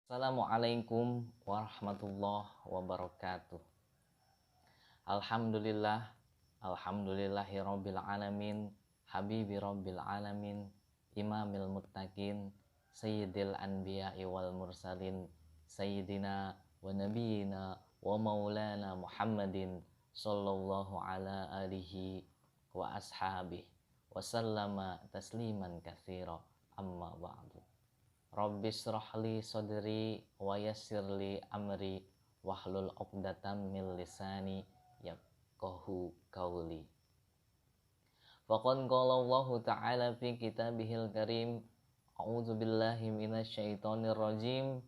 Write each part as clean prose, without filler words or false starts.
Assalamualaikum warahmatullahi wabarakatuh. Alhamdulillah, alhamdulillahi rabbil alamin, habibi rabbil alamin, imamil muttaqin, sayyidil anbiya'i wal mursalin, sayyidina wa nabiyina wa maulana Muhammadin sallallahu ala alihi wa ashabih wa sallama tasliman katsira, amma ba'du. Rabbi shrahli sadri wa yassirli amri wahlul 'uqdatam min lisani yafqahu qawli. Faqad qala Allah ta'ala fi kitabihil karim, a'udzu billahi minasy syaithanir rajim.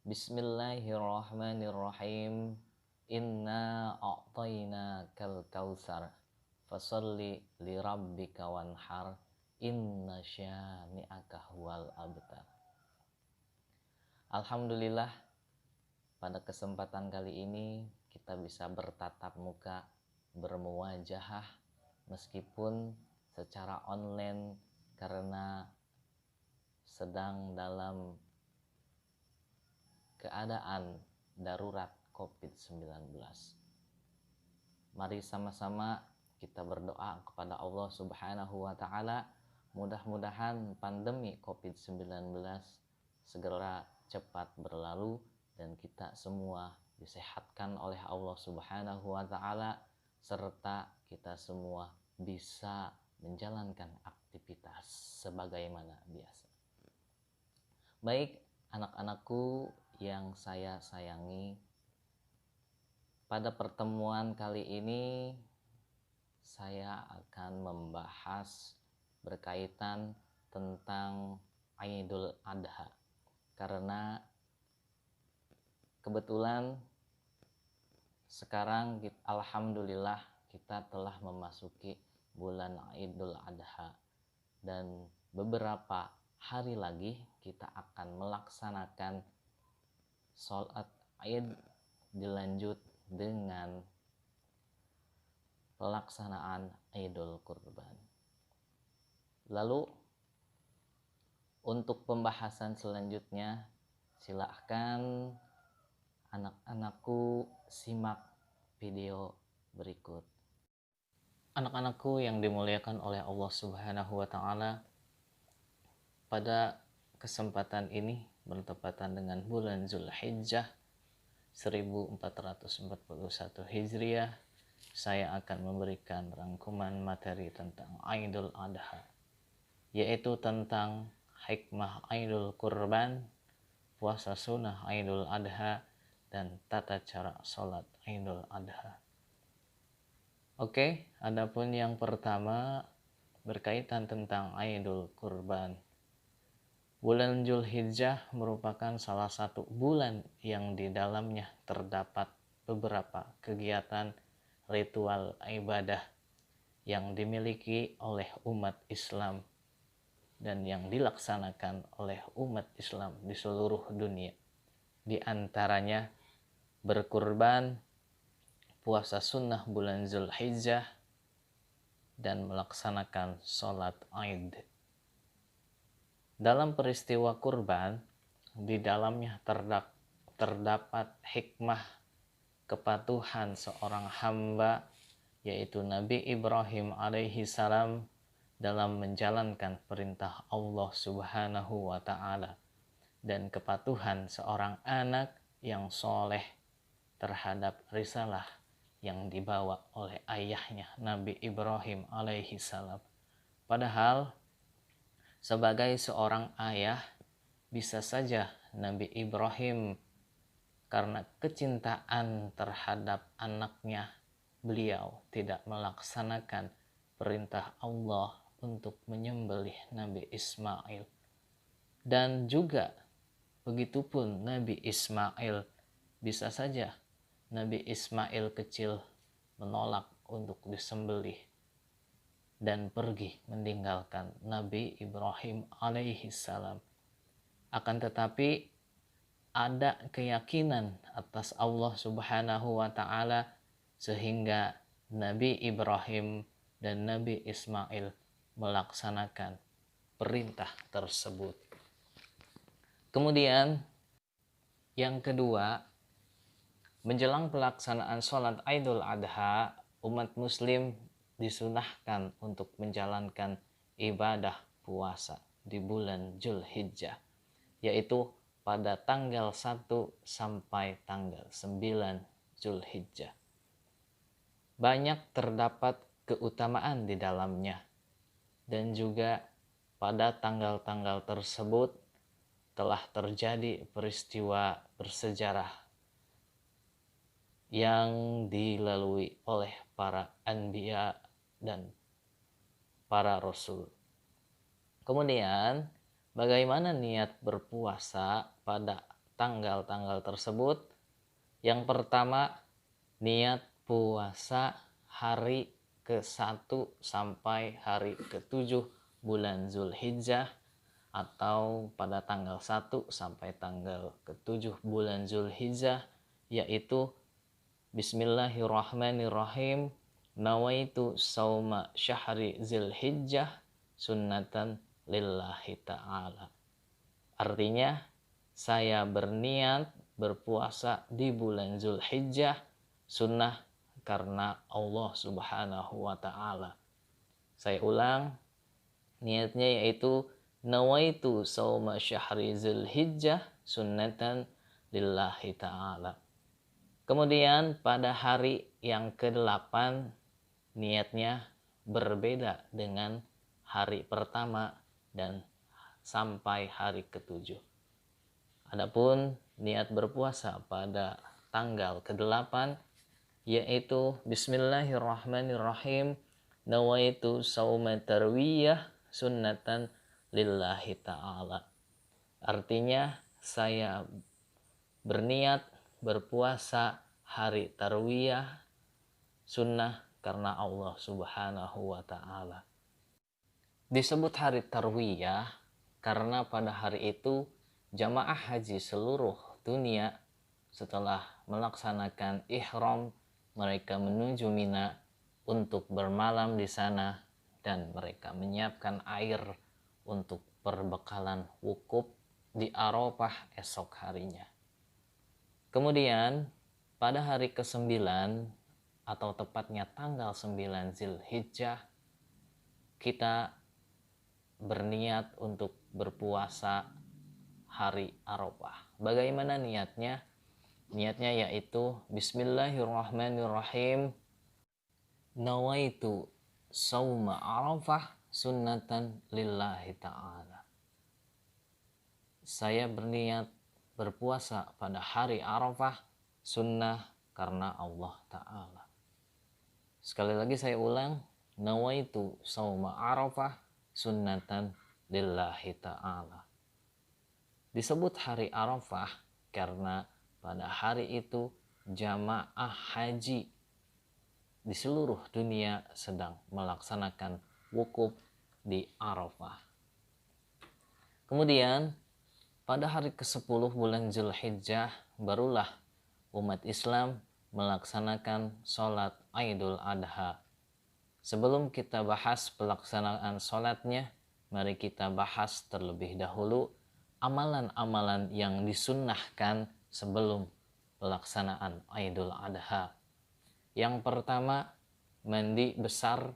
Bismillahirrahmanirrahim. Inna a'tainakal kautsar fasholli li rabbika wanhar inna syani'aka huwal abtar. Alhamdulillah, pada kesempatan kali ini kita bisa bertatap muka, bermuwajahah meskipun secara online karena sedang dalam keadaan darurat COVID-19. Mari sama-sama kita berdoa kepada Allah Subhanahu wa Ta'ala, mudah-mudahan pandemi COVID-19 segera cepat berlalu dan kita semua disehatkan oleh Allah Subhanahu wa Ta'ala, serta kita semua bisa menjalankan aktivitas sebagaimana biasa. Baik, anak-anakku yang saya sayangi, pada pertemuan kali ini saya akan membahas berkaitan tentang Idul Adha, karena kebetulan sekarang alhamdulillah kita telah memasuki bulan Idul Adha dan beberapa hari lagi kita akan melaksanakan sholat Id dilanjut dengan pelaksanaan Idul Kurban. Lalu untuk pembahasan selanjutnya, silahkan anak-anakku simak video berikut. Anak-anakku yang dimuliakan oleh Allah Subhanahu wa Ta'ala, pada kesempatan ini bertepatan dengan bulan Zulhijjah 1441 Hijriah, saya akan memberikan rangkuman materi tentang Idul Adha, yaitu tentang hikmah Idul Kurban, puasa sunnah Idul Adha, dan tata cara sholat Idul Adha. Oke, adapun yang pertama berkaitan tentang Idul Kurban. Bulan Zulhijjah merupakan salah satu bulan yang di dalamnya terdapat beberapa kegiatan ritual ibadah yang dimiliki oleh umat Islam dan yang dilaksanakan oleh umat Islam di seluruh dunia. Di antaranya berkurban, puasa sunnah bulan Zulhijjah, dan melaksanakan sholat Id. Dalam peristiwa kurban, di dalamnya terdapat hikmah kepatuhan seorang hamba, yaitu Nabi Ibrahim alaihi salam, dalam menjalankan perintah Allah Subhanahu wa Ta'ala, dan kepatuhan seorang anak yang soleh terhadap risalah yang dibawa oleh ayahnya Nabi Ibrahim alaihi salam. Padahal sebagai seorang ayah, bisa saja Nabi Ibrahim karena kecintaan terhadap anaknya, beliau tidak melaksanakan perintah Allah untuk menyembelih Nabi Ismail. Dan juga begitupun Nabi Ismail, bisa saja Nabi Ismail kecil menolak untuk disembelih dan pergi meninggalkan Nabi Ibrahim alaihi salam. Akan tetapi ada keyakinan atas Allah Subhanahu wa Ta'ala sehingga Nabi Ibrahim dan Nabi Ismail melaksanakan perintah tersebut. Kemudian Yang kedua, menjelang pelaksanaan sholat Idul Adha, umat muslim disunahkan untuk menjalankan ibadah puasa di bulan Zulhijjah, yaitu pada tanggal 1 sampai tanggal 9 Zulhijjah. Banyak terdapat keutamaan di dalamnya, dan juga pada tanggal-tanggal tersebut telah terjadi peristiwa bersejarah yang dilalui oleh para anbiya dan para rasul. Kemudian, bagaimana niat berpuasa pada tanggal-tanggal tersebut? Yang pertama, niat puasa hari ke-1 sampai hari ke-7 bulan Zulhijjah, atau pada tanggal 1 sampai tanggal ke-7 bulan Zulhijjah, yaitu Bismillahirrahmanirrahim, nawaitu sauma syahri Zulhijjah sunnatan lillahi ta'ala. Artinya, saya berniat berpuasa di bulan Zulhijjah sunnah karena Allah Subhanahu wa ta'ala. Saya ulang, niatnya yaitu nawaitu sauma syahri Zulhijjah sunnatan lillahi ta'ala. Kemudian pada hari yang ke-8 niatnya berbeda dengan hari pertama dan sampai hari ke-7. Adapun niat berpuasa pada tanggal ke-8 yaitu Bismillahirrahmanirrahim, nawaitu sauma tarwiyah sunnatan lillahi ta'ala. Artinya, saya berniat berpuasa hari tarwiyah sunnah karena Allah Subhanahu wa ta'ala. Disebut hari tarwiyah karena pada hari itu jamaah haji seluruh dunia setelah melaksanakan ihram, mereka menuju Mina untuk bermalam di sana, dan mereka menyiapkan air untuk perbekalan wukuf di Arafah esok harinya. Kemudian pada hari ke-9 atau tepatnya tanggal 9 Zulhijjah, kita berniat untuk berpuasa hari Arafah. Bagaimana niatnya? Niatnya yaitu Bismillahirrahmanirrahim, nawaitu sauma Arafah sunnatan lillahi ta'ala. Saya berniat berpuasa pada hari Arafah sunnah karena Allah Ta'ala. Sekali lagi saya ulang, nawaitu sauma Arafah sunnatan lillahi ta'ala. Disebut hari Arafah karena pada hari itu jamaah haji di seluruh dunia sedang melaksanakan wukuf di Arafah. Kemudian pada hari ke-10 bulan Zulhijjah barulah umat Islam melaksanakan sholat Idul Adha. Sebelum kita bahas pelaksanaan sholatnya, mari kita bahas terlebih dahulu amalan-amalan yang disunnahkan sebelum pelaksanaan Idul Adha. Yang pertama, mandi besar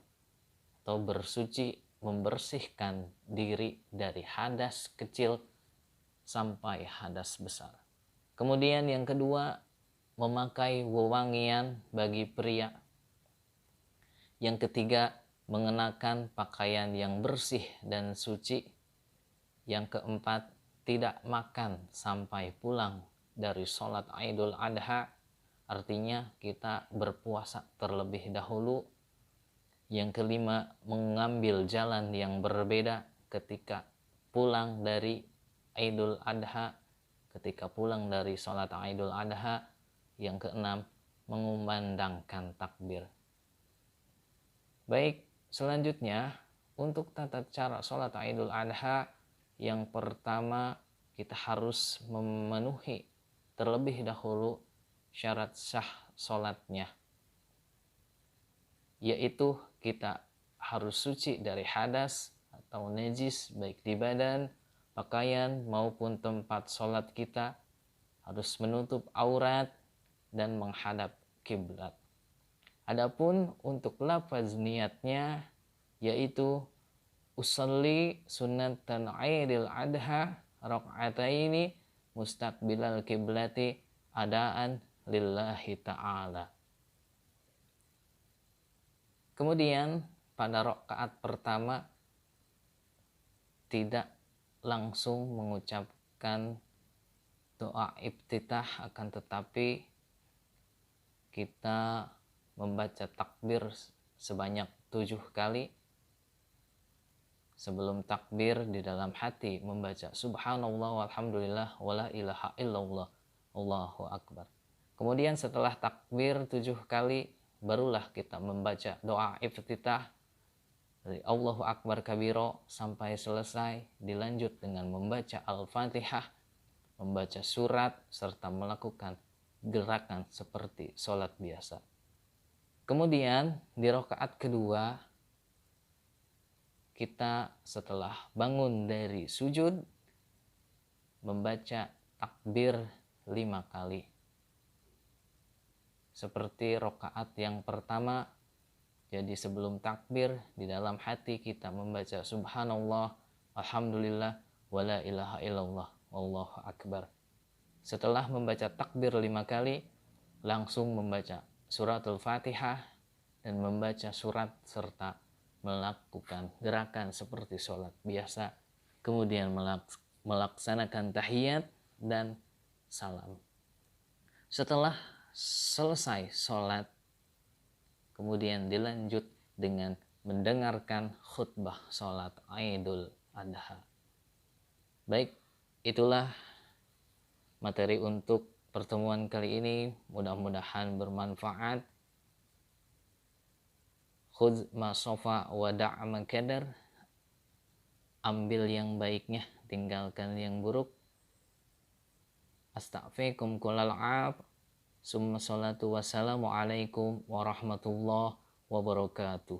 atau bersuci, membersihkan diri dari hadas kecil sampai hadas besar. Kemudian yang kedua, memakai wewangian bagi pria. Yang ketiga, mengenakan pakaian yang bersih dan suci. Yang keempat, tidak makan sampai pulang dari sholat Idul Adha, artinya kita berpuasa terlebih dahulu. Yang kelima, mengambil jalan yang berbeda ketika pulang dari Idul Adha, ketika pulang dari sholat Idul Adha. Yang keenam, mengumandangkan takbir. Baik, selanjutnya untuk tata cara sholat Idul Adha, yang pertama kita harus memenuhi terlebih dahulu syarat sah sholatnya, yaitu kita harus suci dari hadas atau najis baik di badan, pakaian maupun tempat sholat kita, harus menutup aurat dan menghadap kiblat. Adapun untuk lafaz niatnya yaitu usolli sunnatan Aidil Adha rakaataini mustaqbilal kiblati adaan lillahi ta'ala. Kemudian pada rakaat pertama tidak langsung mengucapkan doa iftitah, akan tetapi kita membaca takbir sebanyak 7 kali. Sebelum takbir di dalam hati membaca subhanallah walhamdulillah wala ilaha illallah Allahu akbar. Kemudian setelah takbir 7 kali barulah kita membaca doa iftitah dari Allahu akbar kabiro sampai selesai, dilanjut dengan membaca al-fatihah, membaca surat serta melakukan gerakan seperti sholat biasa. Kemudian di rakaat kedua kita setelah bangun dari sujud membaca takbir 5 kali. Seperti rakaat yang pertama, jadi sebelum takbir di dalam hati kita membaca subhanallah, alhamdulillah, wala ilaha illallah, wallahu akbar. Setelah membaca takbir 5 kali, langsung membaca suratul Fatihah dan membaca surat serta melakukan gerakan seperti sholat biasa, kemudian melaksanakan tahiyat dan salam. Setelah selesai sholat, kemudian dilanjut dengan mendengarkan khutbah sholat Idul Adha. Baik, itulah materi untuk pertemuan kali ini, mudah-mudahan bermanfaat. Khudz ma sofa wa da' ma kadar. Ambil yang baiknya, tinggalkan yang buruk. Astaghfirukum kullal af. Summa salatu wassalamu alaikum warahmatullahi wabarakatuh.